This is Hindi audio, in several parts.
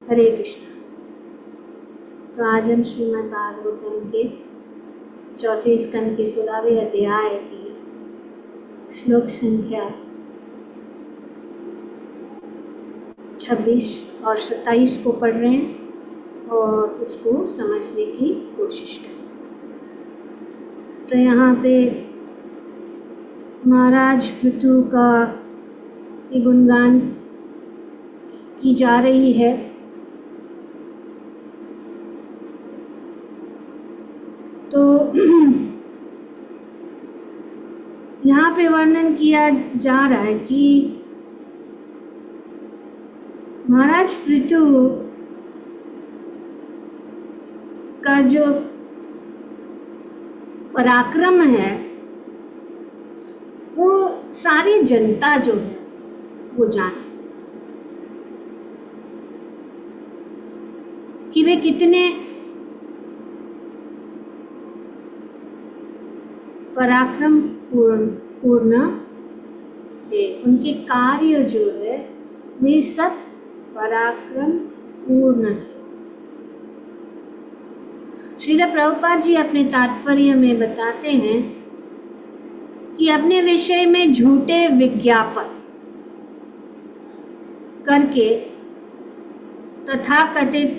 हरे कृष्ण। तो आज हम श्रीमद् भागवतम के चौथे स्कंद के 16वें अध्याय की श्लोक संख्या 26 और 27 को पढ़ रहे हैं और उसको समझने की कोशिश करें। तो यहाँ पे महाराज पृथु का गुणगान की जा रही है। तो यहाँ पे वर्णन किया जा रहा है कि महाराज पृथु का जो पराक्रम है वो सारी जनता जो है वो जाने कि वे कितने पराक्रम पूर्ण थे। उनके कार्य जो है वे सब पराक्रम पूर्ण थे। श्रील प्रभुपाद जी अपने तात्पर्य में बताते हैं कि अपने विषय में झूठे विज्ञापन करके तथाकथित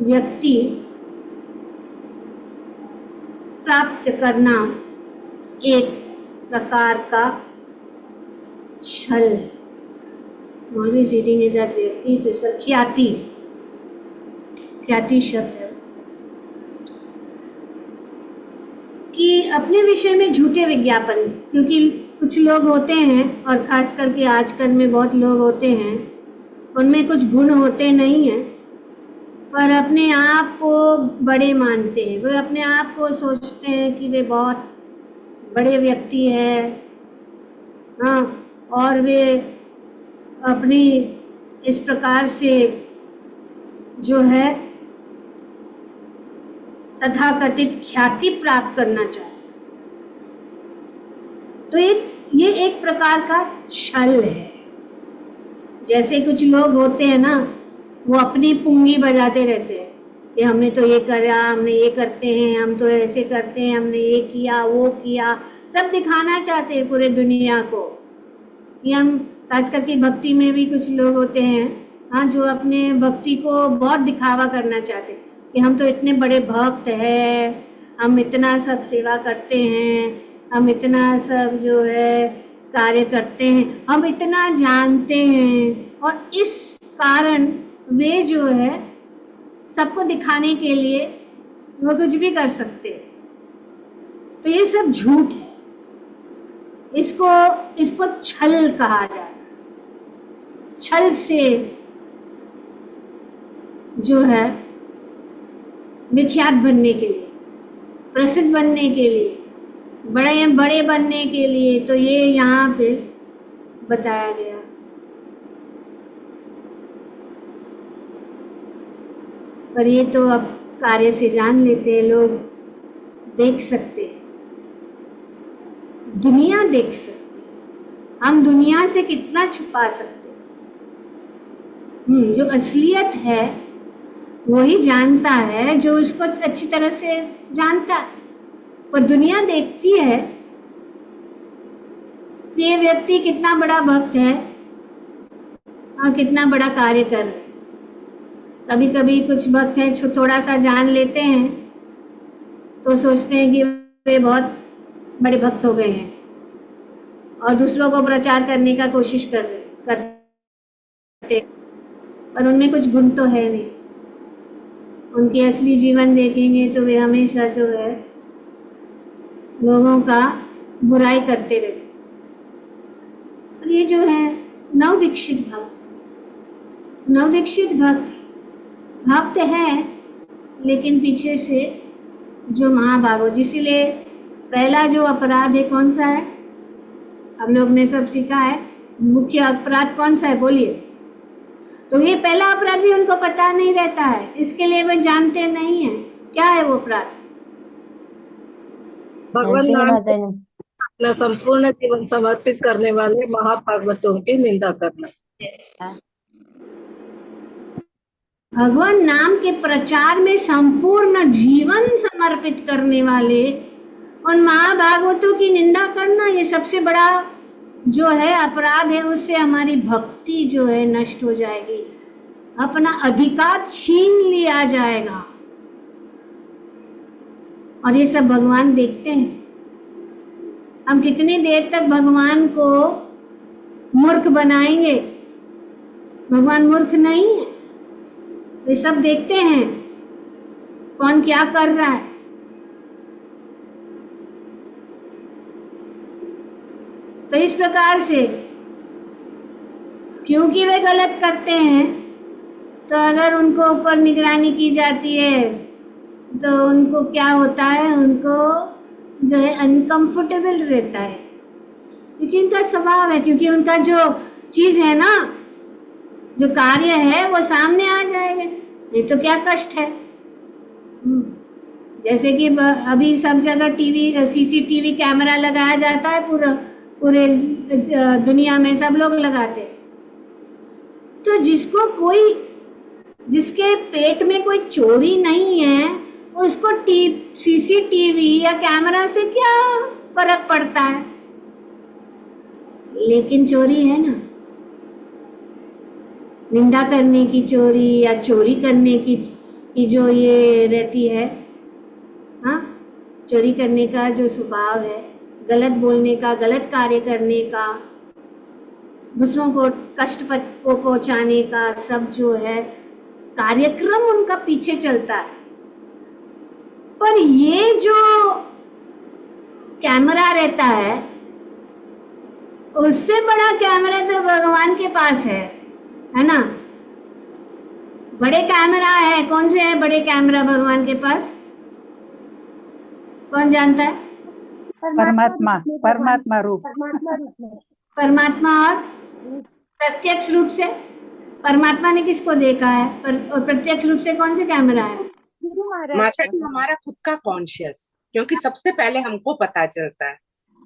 व्यक्ति प्राप्त करना एक प्रकार का छल है। ऑलवेज रीडिंग इज दैट व्यक्ति, तो इसका ख्याति शब्द है कि अपने विषय में झूठे विज्ञापन, क्योंकि कुछ लोग होते हैं और खास करके आजकल में बहुत लोग होते हैं, उनमें कुछ गुण होते नहीं हैं पर अपने आप को बड़े मानते हैं। वे अपने आप को सोचते हैं कि वे बहुत बड़े व्यक्ति है, हाँ, और वे अपनी इस प्रकार से जो है तथाकथित ख्याति प्राप्त करना चाहते। तो ये एक प्रकार का छल है। जैसे कुछ लोग होते हैं ना, वो अपनी पुंगी बजाते रहते हैं कि हमने तो ये करा, हमने ये करते हैं, हम तो ऐसे करते हैं, हमने ये किया वो किया, सब दिखाना चाहते हैं पूरे दुनिया को कि हम, खास करके भक्ति में भी कुछ लोग होते हैं, हाँ, जो अपने भक्ति को बहुत दिखावा करना चाहते हैं कि हम तो इतने बड़े भक्त हैं, हम इतना सब सेवा करते हैं, हम इतना सब जो है कार्य करते हैं, हम इतना जानते हैं, और इस कारण वे जो है सबको दिखाने के लिए वो कुछ भी कर सकते हैं। तो ये सब झूठ है। इसको छल कहा जाता है। छल से जो है विख्यात बनने के लिए, प्रसिद्ध बनने के लिए, बड़े बनने के लिए, तो ये यहाँ पे बताया गया। पर ये तो अब कार्य से जान लेते हैं लोग, देख सकते हैं, दुनिया देख सकती है। हम दुनिया से कितना छुपा सकते हैं। जो असलियत है वही जानता है जो उसको अच्छी तरह से जानता है। पर दुनिया देखती है कि ये व्यक्ति कितना बड़ा भक्त है और कितना बड़ा कार्य कर रहे हैं। कभी कभी कुछ भक्त हैं थोड़ा सा जान लेते हैं तो सोचते हैं कि वे बहुत बड़े भक्त हो गए हैं और दूसरों को प्रचार करने का कोशिश करते, पर उनमें कुछ गुण तो है नहीं। उनके असली जीवन देखेंगे तो वे हमेशा जो है लोगों का बुराई करते रहते। और ये जो है नवदीक्षित भक्त है, लेकिन पीछे से जो महाभागवत, इसीलिए पहला जो अपराध है कौन सा है, हम लोग ने सब सीखा है, मुख्य अपराध कौन सा है बोलिए। तो ये पहला अपराध भी उनको पता नहीं रहता है, इसके लिए वे जानते नहीं है क्या है वो अपराध। भगवान नाम को अपना संपूर्ण जीवन समर्पित करने वाले महाभागवतों की निंदा करना। yes. भगवान नाम के प्रचार में संपूर्ण जीवन समर्पित करने वाले और महाभागवतों की निंदा करना, ये सबसे बड़ा जो है अपराध है। उससे हमारी भक्ति जो है नष्ट हो जाएगी, अपना अधिकार छीन लिया जाएगा। और ये सब भगवान देखते हैं। हम कितनी देर तक भगवान को मूर्ख बनाएंगे? भगवान मूर्ख नहीं है, वे सब देखते हैं कौन क्या कर रहा है। तो इस प्रकार से क्योंकि वे गलत करते हैं, तो अगर उनको ऊपर निगरानी की जाती है तो उनको क्या होता है, उनको जो है अनकंफर्टेबल रहता है, क्योंकि उनका स्वभाव है, क्योंकि उनका जो चीज है ना, जो कार्य है वो सामने आ जाएगा। नहीं तो क्या कष्ट है। जैसे कि अभी सब जगह टीवी सीसीटीवी कैमरा लगाया जाता है, पूरे दुनिया में सब लोग लगाते हैं। तो जिसके पेट में कोई चोरी नहीं है, उसको सीसीटीवी या कैमरा से क्या फर्क पड़ता है। लेकिन चोरी है ना, निंदा करने की चोरी या चोरी करने की जो ये रहती है, हाँ, चोरी करने का जो स्वभाव है, गलत बोलने का, गलत कार्य करने का, दूसरों को कष्ट को पहुंचाने का, सब जो है कार्यक्रम उनका पीछे चलता है। पर ये जो कैमरा रहता है, उससे बड़ा कैमरा तो भगवान के पास है ना। बड़े कैमरा है, कौन से है बड़े कैमरा भगवान के पास? कौन जानता है? परमात्मा, परमात्मा रूप, परमात्मा। और प्रत्यक्ष रूप से परमात्मा ने किसको देखा है? और प्रत्यक्ष रूप से कौन से कैमरा है? माता जी, हमारा खुद का कॉन्शियस, क्योंकि सबसे पहले हमको पता चलता है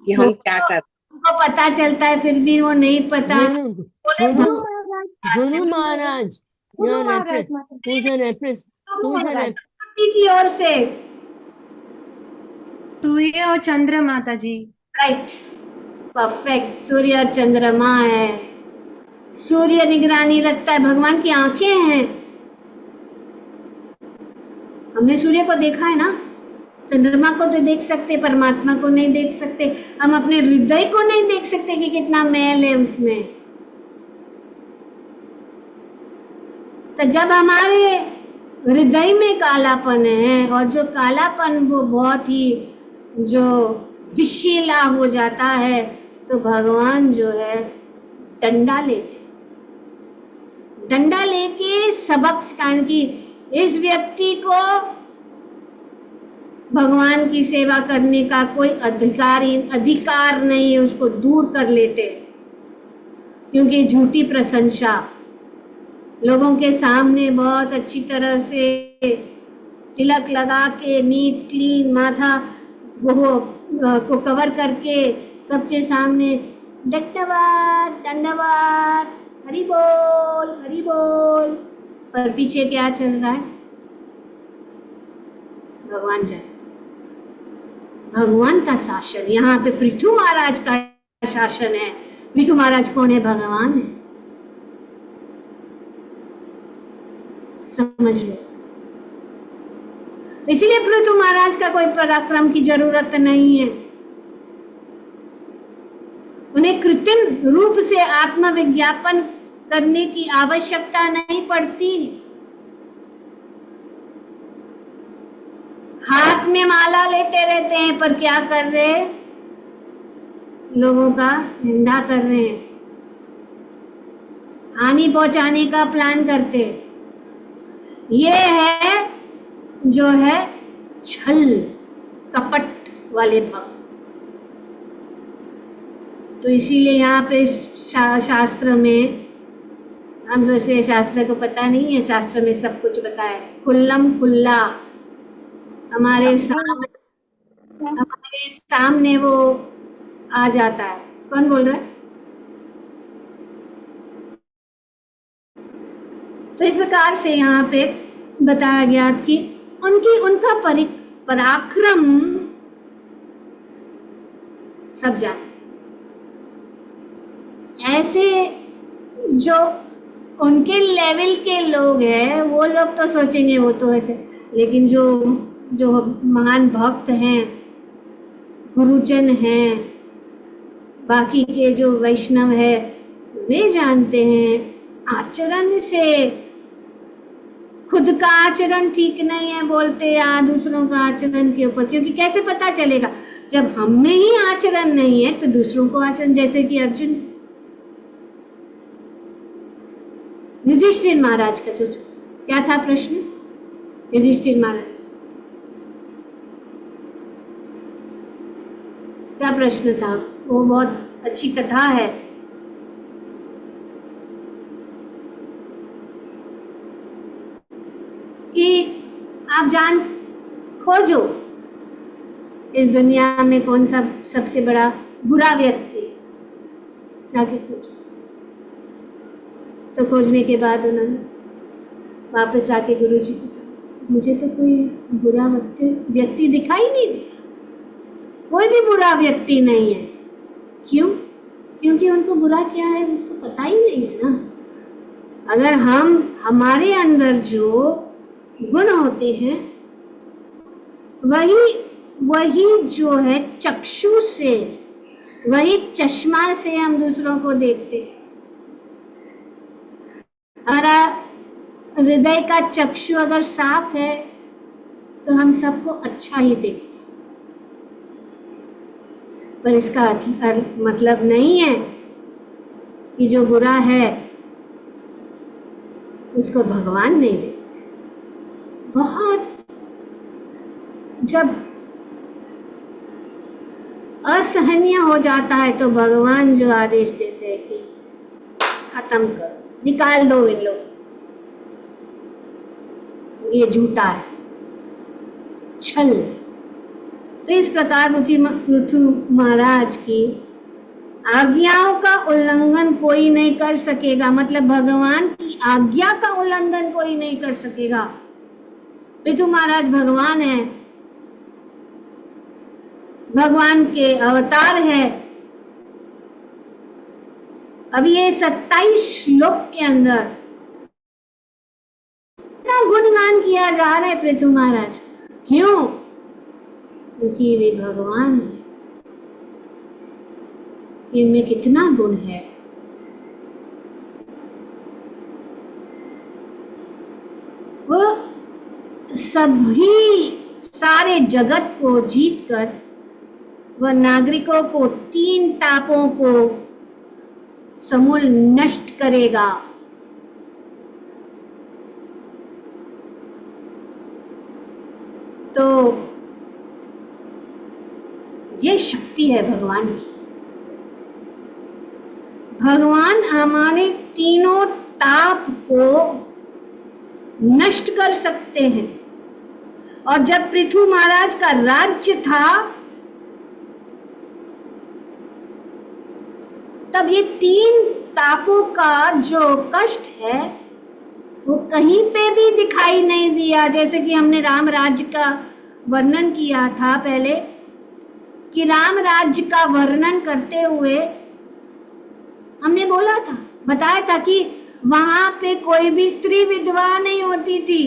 कि हम क्या कर, हमको पता चलता है, फिर भी वो नहीं पता। गुरु महाराज की ओर से सूर्य और चंद्र, माता जी। Right, perfect. सूर्य और चंद्रमा है। सूर्य निगरानी रखता है, भगवान की आंखें हैं। हमने सूर्य को देखा है ना, चंद्रमा को तो देख सकते, परमात्मा को नहीं देख सकते। हम अपने हृदय को नहीं देख सकते कि कितना मैल है उसमें। तो जब हमारे हृदय में कालापन है, और जो कालापन वो बहुत ही जो विषीला हो जाता है, तो भगवान जो है डंडा लेते, डंडा लेके सबक सिखाने की, इस व्यक्ति को भगवान की सेवा करने का कोई अधिकार नहीं है, उसको दूर कर लेते। क्योंकि झूठी प्रशंसा, लोगों के सामने बहुत अच्छी तरह से तिलक लगा के, नीट क्लीन माथा वो को कवर करके सबके सामने दंडवत दंडवत, हरि बोल हरि बोल, पर पीछे क्या चल रहा है? भगवान जाने, भगवान का शासन। यहाँ पे पृथु महाराज का शासन है। पृथु महाराज कौन है? भगवान है। समझ लो। इसीलिए पृथु महाराज का कोई पराक्रम की जरूरत नहीं है। उन्हें कृत्रिम रूप से आत्मविज्ञापन करने की आवश्यकता नहीं पड़ती। हाथ में माला लेते रहते हैं, पर क्या कर रहे? लोगों का निंदा कर रहे हैं, हानि पहुंचाने का प्लान करते। ये है जो है छल कपट वाले भक्त। तो इसीलिए यहाँ पे शास्त्र में, हम सोचते शास्त्र को पता नहीं है, शास्त्र में सब कुछ बताया है, खुल्लम खुल्ला हमारे सामने वो आ जाता है। कौन बोल रहा है? तो इस प्रकार से यहाँ पे बताया गया कि उनका पराक्रम सब जानते। ऐसे जो उनके लेवल के लोग हैं वो लोग तो सोचेंगे वो तो है, लेकिन जो महान भक्त हैं, गुरुजन हैं, बाकी के जो वैष्णव है, वे जानते हैं आचरण से, खुद का आचरण ठीक नहीं है बोलते या दूसरों का आचरण के ऊपर, क्योंकि कैसे पता चलेगा जब हम में ही आचरण नहीं है तो दूसरों को आचरण, जैसे कि अर्जुन युधिष्ठिर महाराज का जो क्या था प्रश्न, युधिष्ठिर महाराज क्या प्रश्न था, वो बहुत अच्छी कथा है। कि आप खोजो इस दुनिया में कौन सा सबसे बड़ा बुरा व्यक्ति है, जाके खोजो। तो खोजने के बाद उन्होंने वापस आके गुरुजी को कहा, मुझे तो कोई बुरा व्यक्ति दिखाई नहीं दिया, कोई भी बुरा व्यक्ति नहीं है। क्यों? क्योंकि उनको बुरा क्या है उसको पता ही नहीं है ना। अगर हमारे अंदर जो गुण होते हैं वही जो है चक्षु से, वही चश्मा से हम दूसरों को देखते हैं। हमारा हृदय का चक्षु अगर साफ है तो हम सबको अच्छा ही देखते हैं, पर इसका मतलब नहीं है कि जो बुरा है उसको भगवान नहीं देखते। बहुत जब असहनीय हो जाता है तो भगवान जो आदेश देते हैं कि खत्म करो, निकाल दो इन लोग, ये झूठा है, छल। तो इस प्रकार पृथु महाराज की आज्ञाओं का उल्लंघन कोई नहीं कर सकेगा, मतलब भगवान की आज्ञा का उल्लंघन कोई नहीं कर सकेगा। पृथु महाराज भगवान है, भगवान के अवतार है। अब ये 27 श्लोक के अंदर इतना गुणगान किया जा रहा है पृथु महाराज, क्यों? क्योंकि वे भगवान है, इनमें कितना गुण है। वो सभी सारे जगत को जीतकर वह नागरिकों को 3 तापों को समूल नष्ट करेगा। तो ये शक्ति है भगवान की। भगवान हमारे तीनों ताप को नष्ट कर सकते हैं। और जब पृथु महाराज का राज्य था तब ये 3 तापों का जो कष्ट है वो कहीं पे भी दिखाई नहीं दिया। जैसे कि हमने राम राज्य का वर्णन किया था पहले, कि राम राज्य का वर्णन करते हुए हमने बोला था, बताया था कि वहां पे कोई भी स्त्री विधवा नहीं होती थी,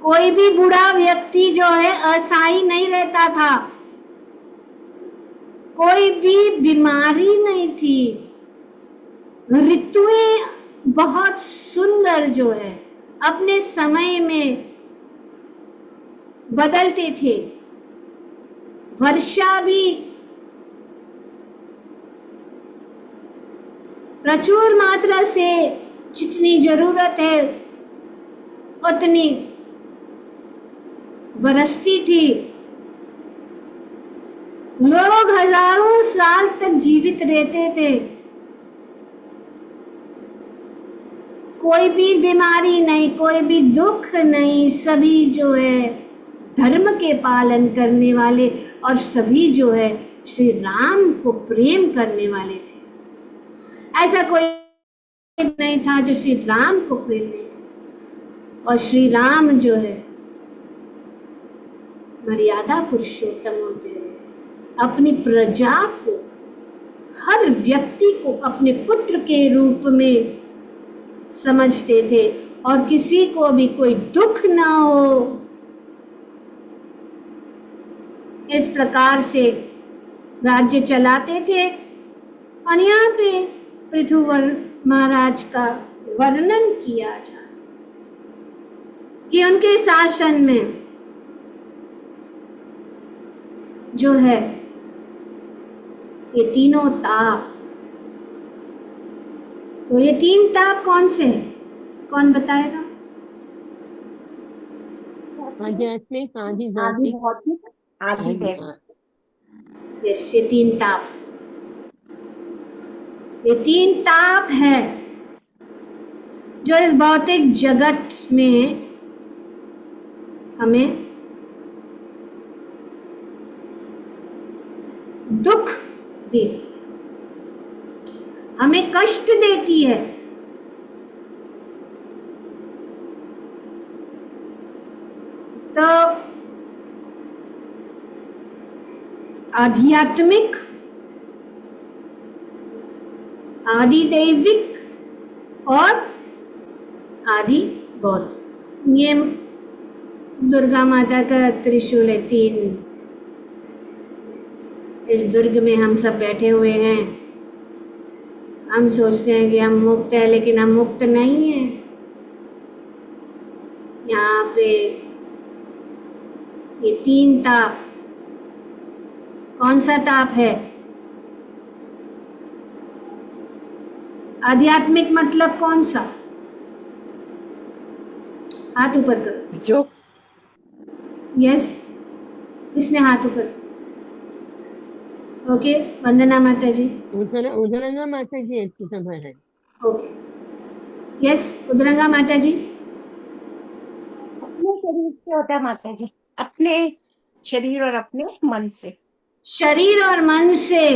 कोई भी बूढ़ा व्यक्ति जो है असहाय नहीं रहता था, कोई भी बीमारी नहीं थी, ऋतुएं बहुत सुंदर जो है अपने समय में बदलते थे, वर्षा भी प्रचुर मात्रा से जितनी जरूरत है उतनी बरसती थी, लोग हजारों साल तक जीवित रहते थे, कोई भी बीमारी नहीं, कोई भी दुख नहीं, सभी जो है धर्म के पालन करने वाले और सभी जो है श्री राम को प्रेम करने वाले थे। ऐसा कोई नहीं था जो श्री राम को प्रेरणा। और श्री राम जो है मर्यादा पुरुषोत्तम होते हैं। अपनी प्रजा को, हर व्यक्ति को अपने पुत्र के रूप में समझते थे और किसी को भी कोई दुख ना हो, इस प्रकार से राज्य चलाते थे। और यहाँ पे पृथुवर महाराज का वर्णन किया जाए कि उनके शासन में जो है ये तीनों ताप, तो ये तीन ताप कौन से हैं? कौन बताएगा? आध्यात्मिक, आदि भौतिक, आदि दैविक। यस, ये तीन ताप, ये तीन ताप है जो इस भौतिक जगत में हमें दुख देती, हमें कष्ट देती है। तो आध्यात्मिक, आदि दैविक और आदि भौतिक, ये दुर्गा माता का त्रिशूल है। तीन, इस दुर्ग में हम सब बैठे हुए हैं। हम सोचते हैं कि हम मुक्त है, लेकिन हम मुक्त नहीं है। यहाँ पे ये तीन ताप, कौन सा ताप है? आध्यात्मिक मतलब कौन सा? हाथ ऊपर करो। जो यस, किसने हाथ ऊपर? ओके, वंदना माता जी। उदरंगा माता जी अच्छी सभा है। ओके, यस, उदरंगा माता जी। अपने शरीर से होता है माता जी, अपने शरीर और अपने मन से। शरीर और मन से।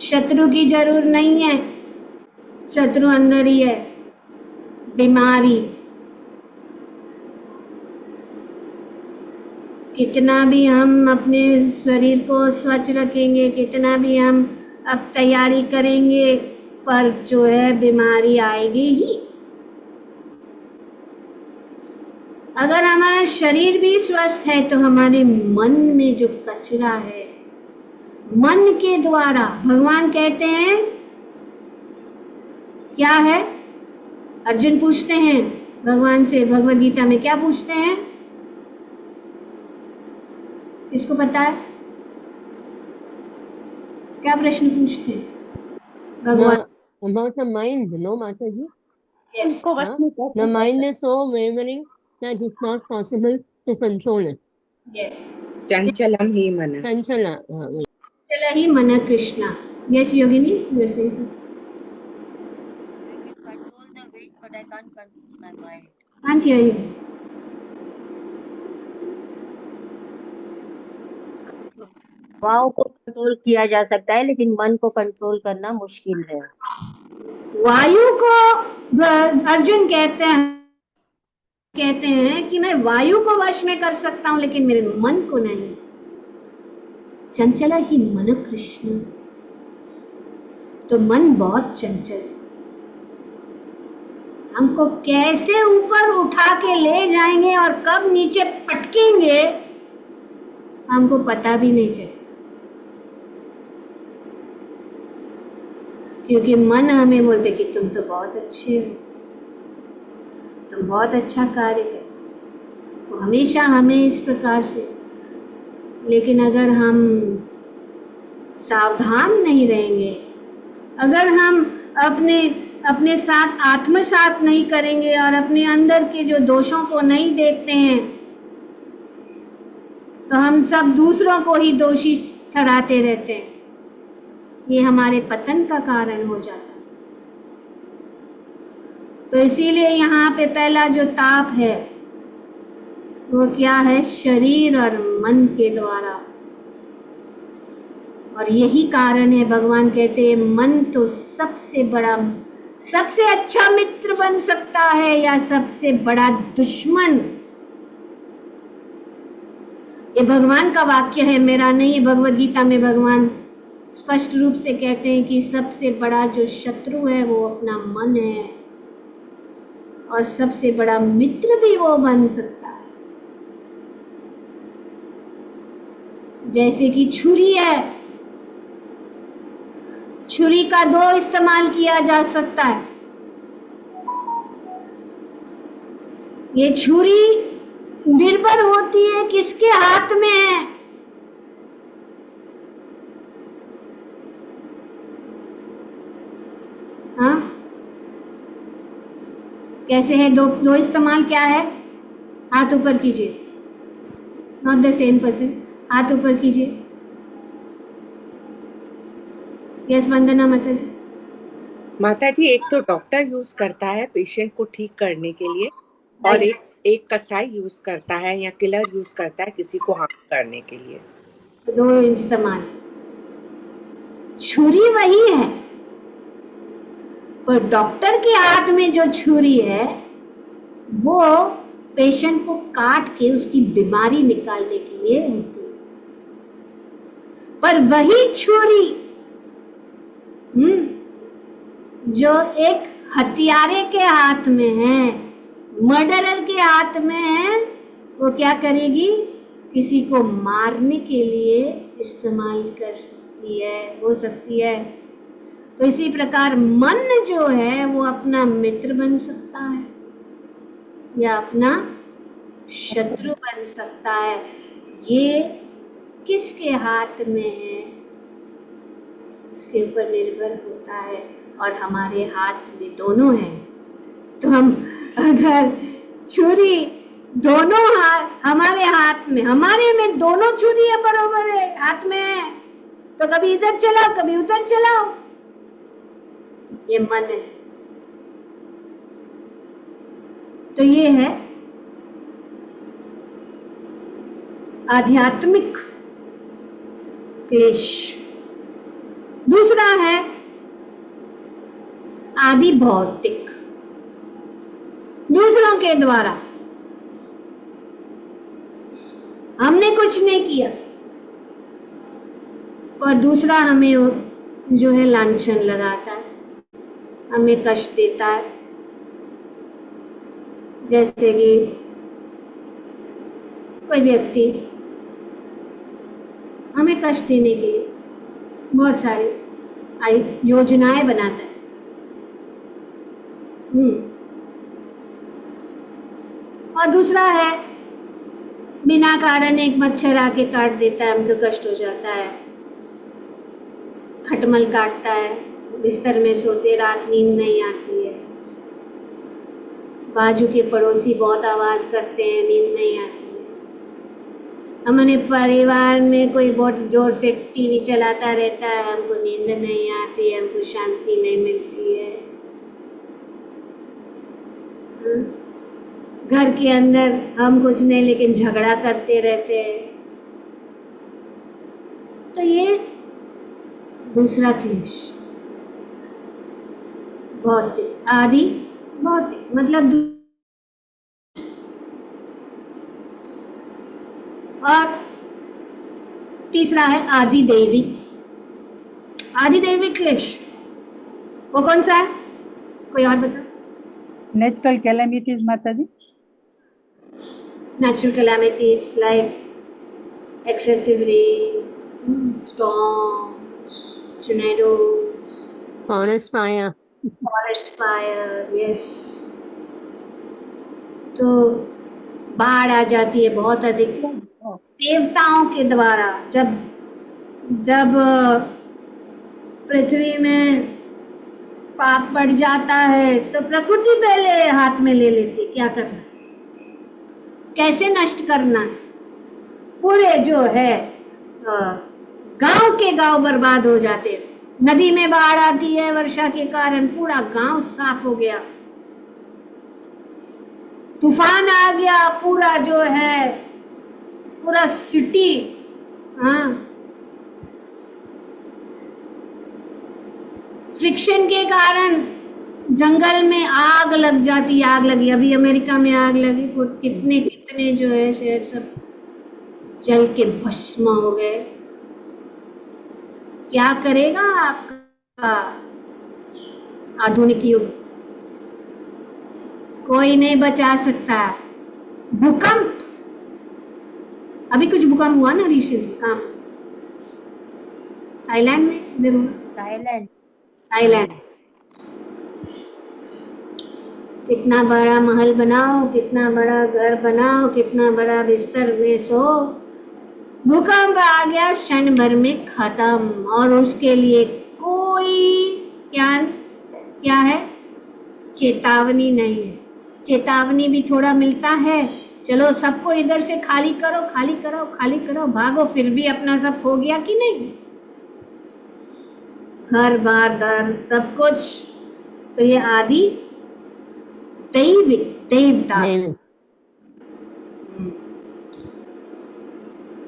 शत्रु की जरूर नहीं है, शत्रु अंदर ही है। बीमारी, कितना भी हम अपने शरीर को स्वच्छ रखेंगे, कितना भी हम अब तैयारी करेंगे, पर जो है बीमारी आएगी ही। अगर हमारा शरीर भी स्वस्थ है तो हमारे मन में जो कचरा है, मन के द्वारा भगवान कहते हैं क्या है? अर्जुन पूछते हैं भगवान से, भगवद गीता में क्या पूछते हैं? किसको पता है क्या प्रश्न पूछते हैं भगवान? About the mind, no, Mataji? Yes. उसको बस में कैसे The mind is so wavering that it's not possible to control it. Yes. चंचलम ही मन। Chanchala. चला ही मन Krishna. Yes, Yogini, you are saying something. I can control the wind, but I can't control my mind. Can't hear you. हवाओं को कंट्रोल किया जा सकता है, लेकिन मन को कंट्रोल करना मुश्किल है। वायु को अर्जुन कहते हैं कि मैं वायु को वश में कर सकता हूं, लेकिन मेरे मन को नहीं। चंचला ही मन कृष्ण, तो मन बहुत चंचल है। हमको कैसे ऊपर उठा के ले जाएंगे और कब नीचे पटकेंगे हमको पता भी नहीं चले, क्योंकि मन हमें बोलते कि तुम तो बहुत अच्छे हो, तुम बहुत अच्छा कार्य करते हो, वो हमेशा हमें इस प्रकार से। लेकिन अगर हम सावधान नहीं रहेंगे, अगर हम अपने साथ आत्मसात नहीं करेंगे और अपने अंदर के जो दोषों को नहीं देखते हैं, तो हम सब दूसरों को ही दोषी ठहराते रहते हैं। ये हमारे पतन का कारण हो जाता है। तो इसीलिए यहाँ पे पहला जो ताप है वो क्या है? शरीर और मन के द्वारा और यही कारण है भगवान कहते हैं मन तो सबसे अच्छा मित्र बन सकता है या सबसे बड़ा दुश्मन। ये भगवान का वाक्य है, मेरा नहीं। भगवद गीता में भगवान स्पष्ट रूप से कहते हैं कि सबसे बड़ा जो शत्रु है वो अपना मन है और सबसे बड़ा मित्र भी वो बन सकता है। जैसे कि छुरी है, छुरी का दो इस्तेमाल किया जा सकता है। ये छुरी निर्भर होती है किसके हाथ में है। हाँ, कैसे है? दो इस्तेमाल क्या है? हाथ ऊपर कीजिए, नॉट द सेम पर्सन। हाथ ऊपर कीजिए। यस वंदना माता जी। माता जी, एक तो डॉक्टर यूज करता है पेशेंट को ठीक करने के लिए, और एक कसाई यूज करता है या किलर यूज करता है किसी को हार्म करने के लिए। दो इस्तेमाल। छुरी वही है, पर डॉक्टर के हाथ में जो छुरी है वो पेशेंट को काट के उसकी बीमारी निकालने के लिए होती है। पर वही छुरी जो एक हत्यारे के हाथ में है, मर्डरर के हाथ में है, वो क्या करेगी? किसी को मारने के लिए इस्तेमाल कर सकती है, हो सकती है। तो इसी प्रकार मन जो है वो अपना मित्र बन सकता है या अपना शत्रु बन सकता है। ये किसके हाथ में है उसके ऊपर निर्भर होता है, और हमारे हाथ में दोनों है। तो हम अगर छुरी दोनों हमारे हाथ में, हमारे में दोनों छुरी है, बरोबर है, हाथ में है, तो कभी इधर चलाओ कभी उधर चलाओ। ये मन है। तो ये है आध्यात्मिक क्लेश। दूसरा है आदि भौतिक, दूसरों के द्वारा। हमने कुछ नहीं किया पर दूसरा हमें जो है लांछन लगाता है, हमें कष्ट देता है। जैसे कि कोई व्यक्ति हमें कष्ट देने के लिए बहुत सारी योजनाएं बनाता है। और दूसरा है बिना कारण एक मच्छर आके काट देता है, हमको कष्ट हो जाता है। खटमल काटता है, बिस्तर में सोते रात नींद नहीं आती है। बाजू के पड़ोसी बहुत आवाज करते हैं, नींद नहीं आती है। हमारे परिवार में कोई बहुत जोर से टीवी चलाता रहता है, हमको नींद नहीं आती है, हमको शांति नहीं मिलती है। घर के अंदर हम कुछ नहीं लेकिन झगड़ा करते रहते हैं। तो ये दूसरा क्लेश, भौतिक, आदि भौतिक मतलब और तीसरा है आदि दैविक। आदि दैविक क्लेश वो कौन सा है? कोई और बता। नेचुरल कैलेमिटीज माता जी। Natural calamities like excessive rain, storms, tornadoes, Forest fire. forest fire, yes. तो बाढ़ आ जाती है बहुत अधिक देवताओं के द्वारा। जब पृथ्वी में पाप बढ़ जाता है तो प्रकृति पहले हाथ में ले लेती, क्या करना, कैसे नष्ट करना। पूरे जो है गांव के गांव बर्बाद हो जाते हैं। नदी में बाढ़ आती है वर्षा के कारण, पूरा गांव साफ हो गया। तूफान आ गया, पूरा जो है पूरा सिटी फ्रिक्शन के कारण जंगल में आग लग जाती, आग लगी, अभी अमेरिका में आग लगी, वो कितने कितने जो है शहर सब जल के भस्म हो गए। क्या करेगा आपका आधुनिक युग? कोई नहीं बचा सकता। भूकंप, अभी कुछ भूकंप हुआ ना रिसेंटली, कहाँ? थाईलैंड में जरूर। थाईलैंड। कितना बड़ा महल बनाओ, कितना बड़ा घर बनाओ, कितना बड़ा बिस्तर में सो, भूकंप आ गया क्षण भर में खत्म। और उसके लिए कोई क्या है? चेतावनी नहीं है। चेतावनी भी थोड़ा मिलता है, चलो सबको इधर से खाली करो, खाली करो, खाली करो, भागो, फिर भी अपना सब हो गया कि नहीं? घर बार दर सब कुछ। तो ये आदि देवता।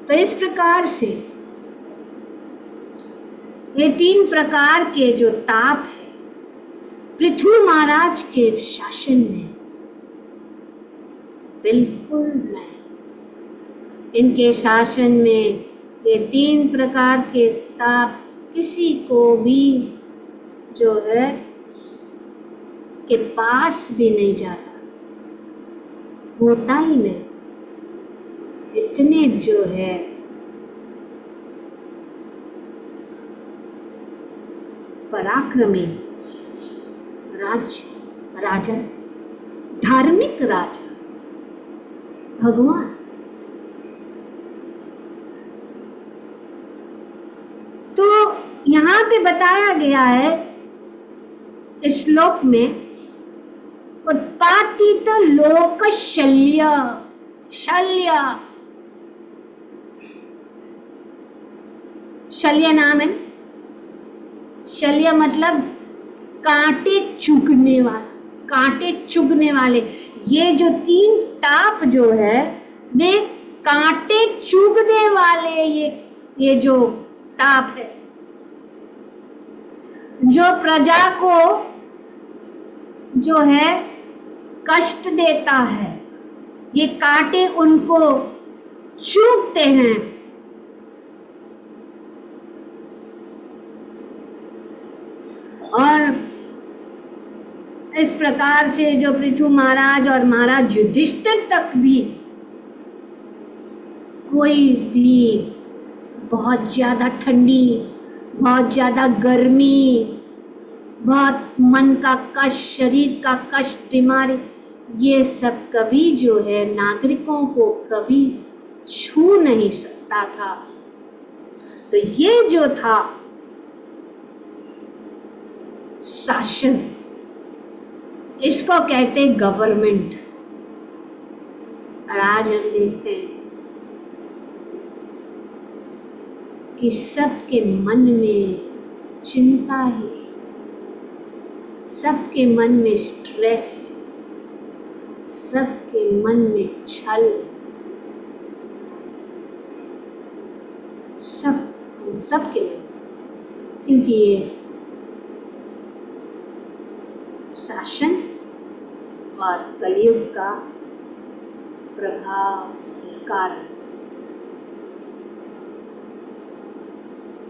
तो इस प्रकार से ये 3 प्रकार के जो ताप है पृथ्वी महाराज के शासन में बिल्कुल नहीं। इनके शासन में ये 3 प्रकार के ताप किसी को भी जो है के पास भी नहीं जाता, होता ही नहीं। इतने जो है पराक्रमी राजा, धार्मिक राजा, भगवान। तो यहाँ पे बताया गया है इस श्लोक में, उत्पाटित लोक शल्य नाम है। शल्य मतलब कांटे चुगने वाले। ये जो 3 ताप जो है वे कांटे चुगने वाले ये जो ताप है, जो प्रजा को जो है कष्ट देता है, ये कांटे उनको चुभते हैं। और इस प्रकार से जो पृथु महाराज और महाराज युधिष्ठिर तक भी कोई भी बहुत ज्यादा ठंडी, बहुत ज्यादा गर्मी, बहुत मन का कष्ट, शरीर का कष्ट, बीमारी, ये सब कभी जो है नागरिकों को कभी छू नहीं सकता था। तो ये जो था शासन, इसको कहते गवर्नमेंट। और आज हम देखते हैं कि सबके मन में चिंता ही, सबके मन में स्ट्रेस, सबके मन में छल, सबके मन, क्योंकि ये शासन और कलयुग का प्रभाव कारण।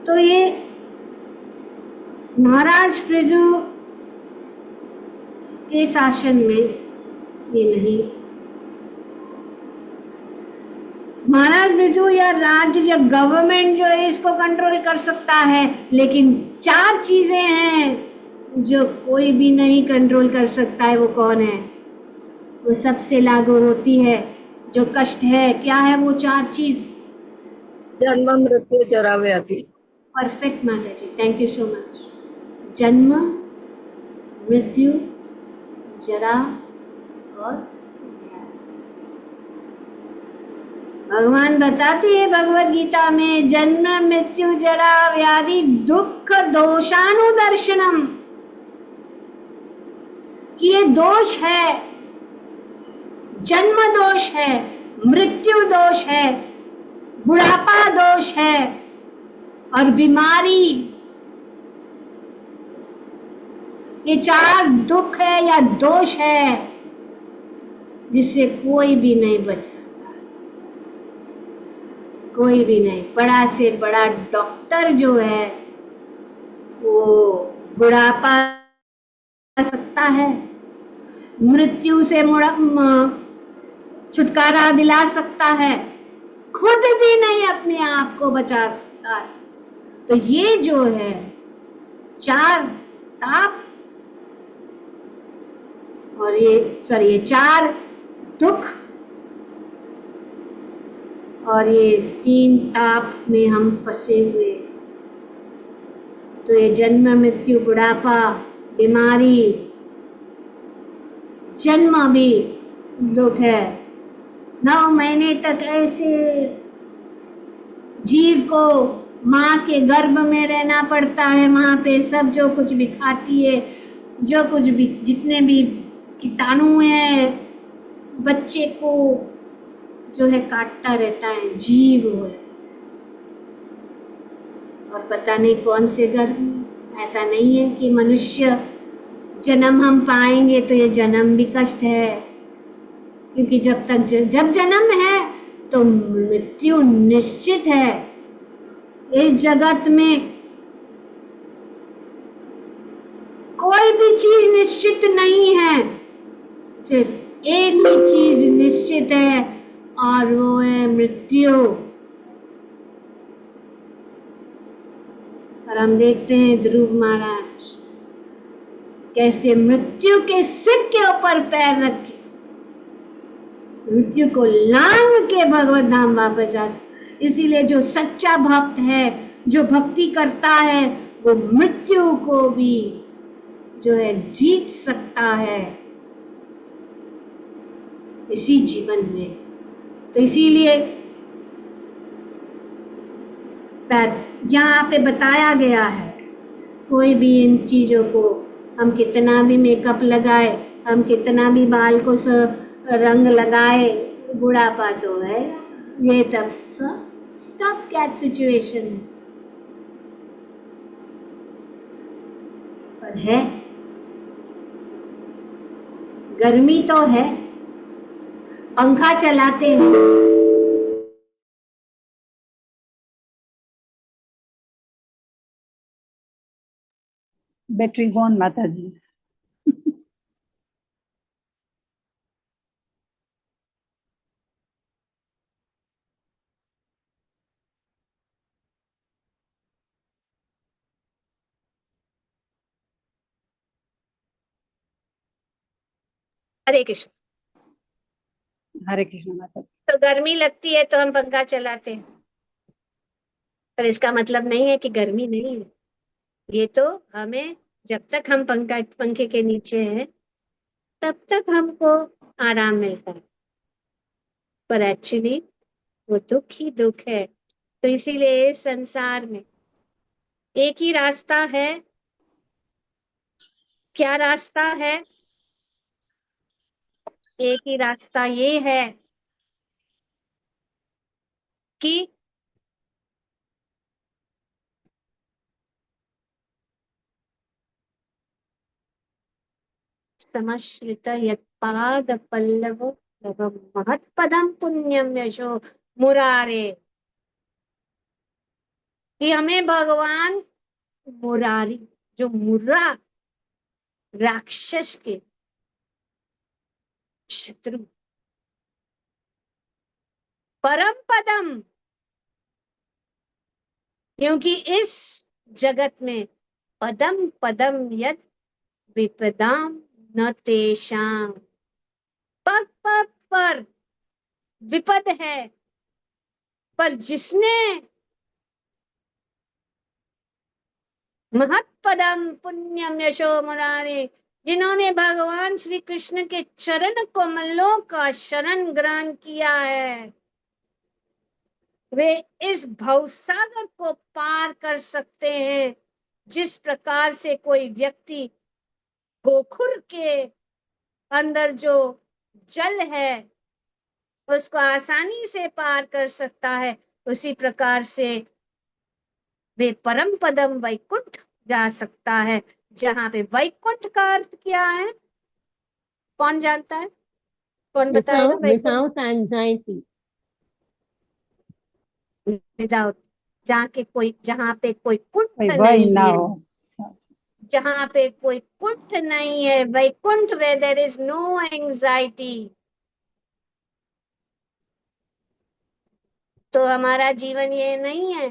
तो ये महाराज पृथु के शासन में ये नहीं। महाराज पृथु या राज्य जब गवर्नमेंट जो है इसको कंट्रोल कर सकता है, लेकिन 4 चीजें हैं जो कोई भी नहीं कंट्रोल कर सकता है। वो कौन है? वो सबसे लागू होती है जो कष्ट है। क्या है वो 4 चीज? जन्म, मृत्यु, जरा, व्याधि। परफेक्ट माता जी, थैंक यू सो मच। जन्म, मृत्यु, जरा और भगवान बताते हैं भगवत गीता में, जन्म मृत्यु जरा व्याधि दुख दोषानुदर्शनम, कि ये दोष है, जन्म दोष है, मृत्यु दोष है, बुढ़ापा दोष है और बीमारी ये 4 दुख है या दोष है जिससे कोई भी नहीं बच सकता, कोई भी नहीं। बड़ा से बड़ा डॉक्टर जो है वो बुढ़ापा सकता है, मृत्यु से छुटकारा दिला सकता है, खुद भी नहीं अपने आप को बचा सकता है। तो ये जो है 4 ताप और ये 4 दुख और ये 3 ताप में हम फंसे हुए। तो ये जन्म मृत्यु बुढ़ापा बीमारी, जन्म भी दुख है। 9 महीने तक ऐसे जीव को माँ के गर्भ में रहना पड़ता है, वहां पे सब जो कुछ भी खाती है, जो कुछ भी जितने भी कीटाणु हैं, बच्चे को जो है काटता रहता है, जीव है। और पता नहीं कौन से गर्भ में। ऐसा नहीं है कि मनुष्य जन्म हम पाएंगे तो ये जन्म भी कष्ट है, क्योंकि जब जन्म है तो मृत्यु निश्चित है। इस जगत में कोई भी चीज निश्चित नहीं है, सिर्फ एक ही चीज निश्चित है और वो है मृत्यु। और हम देखते हैं ध्रुव महाराज कैसे मृत्यु के सिर के ऊपर पैर रख के मृत्यु को लांग के भगवत धाम वापस जा सकते। इसीलिए जो सच्चा भक्त है, जो भक्ति करता है, वो मृत्यु को भी जो है जीत सकता है इसी जीवन में। तो इसीलिए यहाँ पे बताया गया है, कोई भी इन चीजों को हम कितना भी मेकअप लगाए, हम कितना भी बाल को रंग लगाए, बुढ़ापा तो है। ये तब स्टॉप कैट सिचुएशन है, पर है गर्मी तो है, पंखा चलाते हैं, बैटरी गॉन माता जी। हरे कृष्ण। हरे कृष्ण माता जी। तो गर्मी लगती है तो हम पंखा चलाते हैं, पर इसका मतलब नहीं है कि गर्मी नहीं है। ये तो हमें जब तक हम पंखे के नीचे हैं तब तक हमको आराम मिलता है, पर एक्चुअली वो दुख ही दुख है। तो इसीलिए इस संसार में एक ही रास्ता है। क्या रास्ता है? एक ही रास्ता ये है कि समश्रित यत्पाद पल्लव महत्पदम पुण्यम यशो मुरारे, कि हमें भगवान मुरारी, जो मुर्रा राक्षस के शत्रु, परम पदम, क्योंकि इस जगत में पदम पदम यद विपदाम न तेषाम, पग पग पर विपद है, पर जिसने महत्पदम पुण्यम यशो मुरारे, जिन्होंने भगवान श्री कृष्ण के चरण कमलों का शरण ग्रहण किया है, वे इस भवसागर को पार कर सकते हैं। जिस प्रकार से कोई व्यक्ति गोखुर के अंदर जो जल है उसको आसानी से पार कर सकता है, उसी प्रकार से वे परम पदम वैकुंठ जा सकता है। जहाँ पे वैकुंठ का अर्थ क्या है, कौन जानता है, कौन बताएगा? Vaikuntha without anxiety. विदाउट, जहाँ पे कोई कुंठ कोई वही नहीं ना है, हो। जहाँ पे कोई कुंठ नहीं है, वैकुंठ वे देयर इज नो एंजाइटी। तो हमारा जीवन ये नहीं है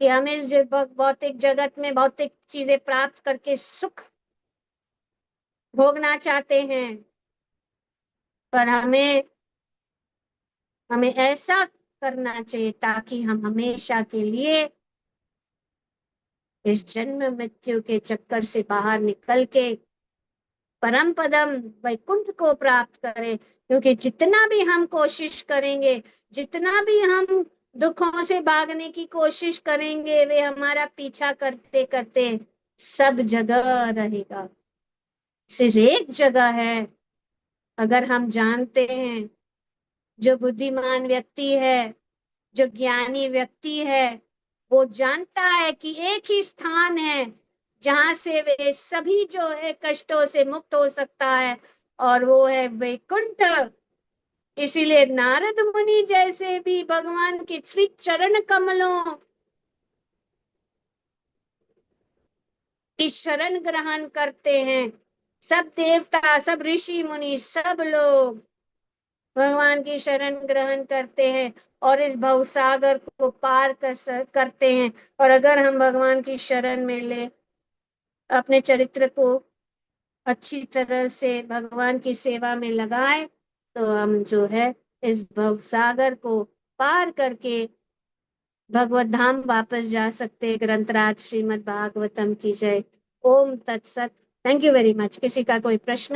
कि हम इस भौतिक जगत में भौतिक चीजें प्राप्त करके सुख भोगना चाहते हैं, पर हमें ऐसा करना चाहिए ताकि हम हमेशा के लिए इस जन्म मृत्यु के चक्कर से बाहर निकल के परम पदम वैकुंठ को प्राप्त करें। क्योंकि जितना भी हम कोशिश करेंगे, जितना भी हम दुखों से भागने की कोशिश करेंगे, वे हमारा पीछा करते करते सब जगह रहेगा। सिर्फ एक जगह है, अगर हम जानते हैं, जो बुद्धिमान व्यक्ति है, जो ज्ञानी व्यक्ति है, वो जानता है कि एक ही स्थान है जहां से वे सभी जो है कष्टों से मुक्त हो सकता है, और वो है वैकुंठ। इसीलिए नारद मुनि जैसे भी भगवान के श्री चरण कमलों की शरण ग्रहण करते हैं। सब देवता, सब ऋषि मुनि, सब लोग भगवान की शरण ग्रहण करते हैं और इस भवसागर को पार करते हैं। और अगर हम भगवान की शरण में ले अपने चरित्र को अच्छी तरह से भगवान की सेवा में लगाए, तो हम जो है इस भवसागर को पार करके भगवत धाम वापस जा सकते हैं। ग्रंथराज श्रीमद् भागवतम की जय। ओम तत्सत। Thank you very much. किसी का कोई प्रश्न?